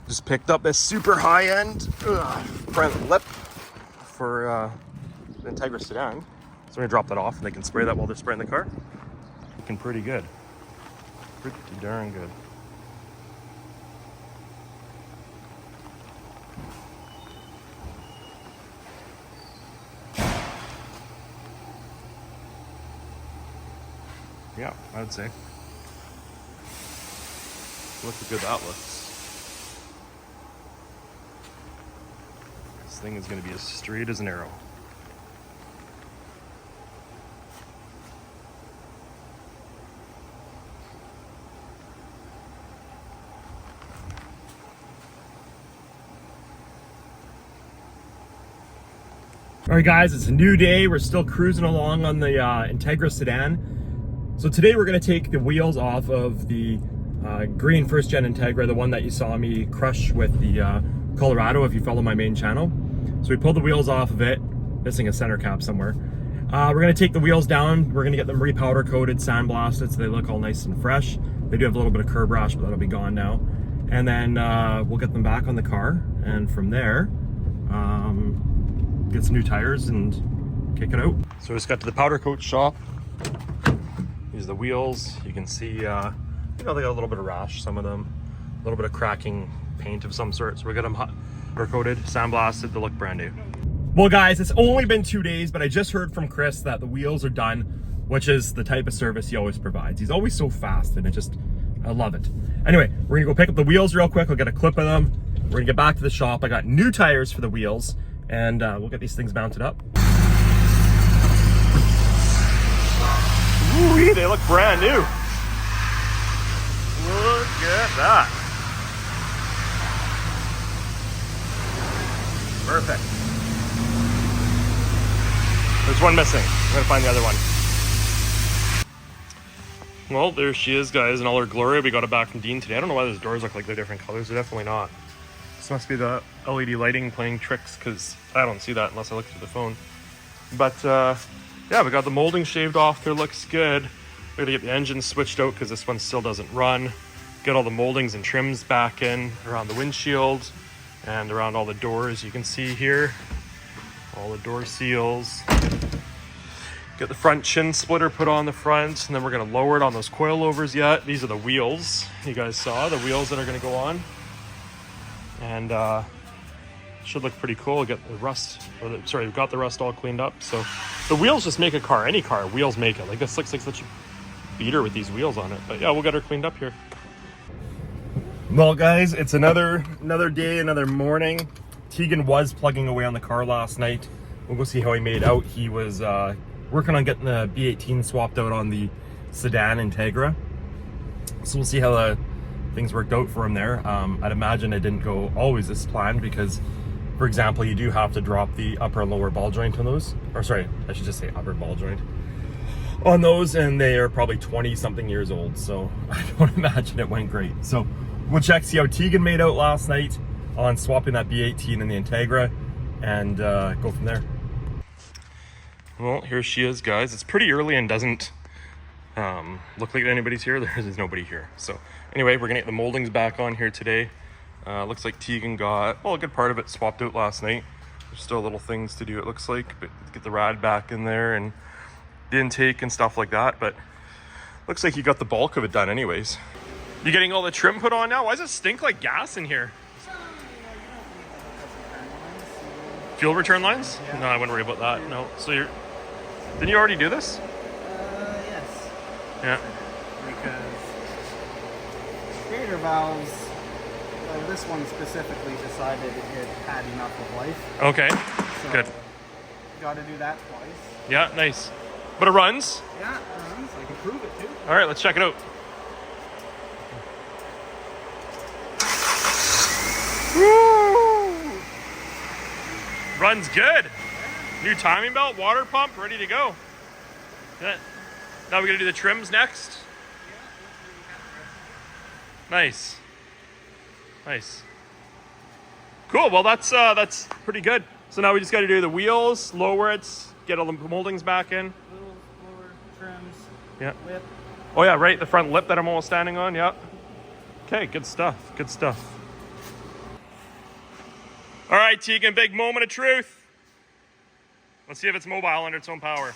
Just picked up a super high-end front lip for the Integra Sedan. So I'm gonna drop that off and they can spray that while they're spraying the car. Looking pretty good. Pretty darn good. Yeah, I would say. Look how good that looks. This thing is going to be as straight as an arrow. All right, guys, it's a new day. We're still cruising along on the Integra Sedan. So today we're going to take the wheels off of the green first gen Integra, the one that you saw me crush with the Colorado if you follow my main channel. So we pulled the wheels off of it, missing a center cap somewhere. We're going to take the wheels down. We're going to get them repowder coated, sandblasted, so they look all nice and fresh. They do have a little bit of curb rash, but that'll be gone now. And then we'll get them back on the car, and from there get some new tires and kick it out. So we just got to the powder coat shop. These are the wheels. You can see, you know, they got a little bit of rash, some of them, a little bit of cracking paint of some sort. So we got them powder coated, sandblasted, they look brand new. Well, guys, it's only been 2 days, but I just heard from Chris that the wheels are done, which is the type of service he always provides. He's always so fast, and I love it. Anyway, we're gonna go pick up the wheels real quick. I'll get a clip of them. We're gonna get back to the shop. I got new tires for the wheels, and we'll get these things mounted up. Ooh, they look brand new. Look at that. Perfect. There's one missing. I'm gonna find the other one. Well, there she is, guys, in all her glory. We got it back from Dean today. I don't know why those doors look like they're different colors. They're definitely not. This must be the LED lighting playing tricks, because I don't see that unless I look through the phone. But yeah, we got the molding shaved off there, looks good. We're gonna get the engine switched out because this one still doesn't run. Get all the moldings and trims back in around the windshield and around all the doors. You can see here, all the door seals. Get the front chin splitter put on the front, and then we're gonna lower it on those coilovers yet. These are the wheels you guys saw, the wheels that are gonna go on. And should look pretty cool. Get the rust, sorry, we've got the rust all cleaned up. So the wheels just make a car, any car, wheels make it. Like this looks like such a beater with these wheels on it. But yeah, we'll get her cleaned up here. Well, guys, it's another day, another morning. Tegan was plugging away on the car last night. We'll go see how he made out. He was working on getting the B18 swapped out on the Sedan Integra. So we'll see how things worked out for him there. I'd imagine it didn't go always as planned because, for example, you do have to drop the upper and lower ball joint on those. Or sorry, I should just say upper ball joint on those, and they are probably 20-something years old. So I don't imagine it went great. So we'll check, see how Tegan made out last night on swapping that B18 and the Integra, and go from there. Well, here she is, guys. It's pretty early and doesn't look like anybody's here. There's nobody here. So anyway, we're gonna get the moldings back on here today. Looks like Tegan got, well, a good part of it swapped out last night. There's still little things to do, it looks like, but get the rad back in there and the intake and stuff like that. But looks like you got the bulk of it done anyways. You getting all the trim put on now? Why does it stink like gas in here? Fuel return lines? Yeah. No, I wouldn't worry about that. No. So didn't you already do this? Yes. Yeah. Because creator valves, this one specifically decided it had enough of life. Okay. So good. Got to do that twice. Yeah, nice. But it runs? Yeah, it runs. I can prove it too. All right, let's check it out. Woo! Runs good. New timing belt, water pump, ready to go. Yeah. Now we're gonna do the trims next. Nice. Nice. Cool. Well, that's pretty good. So now we just got to do the wheels, lower it, get all the moldings back in. Little lower trims. Yeah. Lip. Oh yeah, right. The front lip that I'm almost standing on. Yeah. Okay. Good stuff. Good stuff. All right, Tegan, big moment of truth. Let's see if it's mobile under its own power.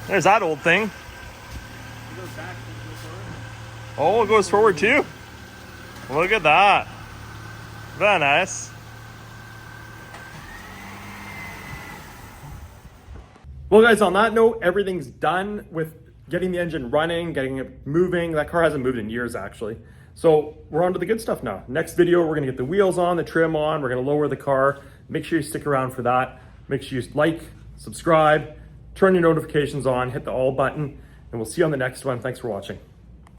There's that old thing. It goes back, it goes forward. Oh, it goes forward too. Look at that. Very nice. Well, guys, on that note, everything's done with getting the engine running, getting it moving. That car hasn't moved in years, actually. So we're on to the good stuff now. Next video, we're gonna get the wheels on, the trim on, we're gonna lower the car. Make sure you stick around for that. Make sure you like, subscribe, turn your notifications on, hit the all button, and we'll see you on the next one. Thanks for watching.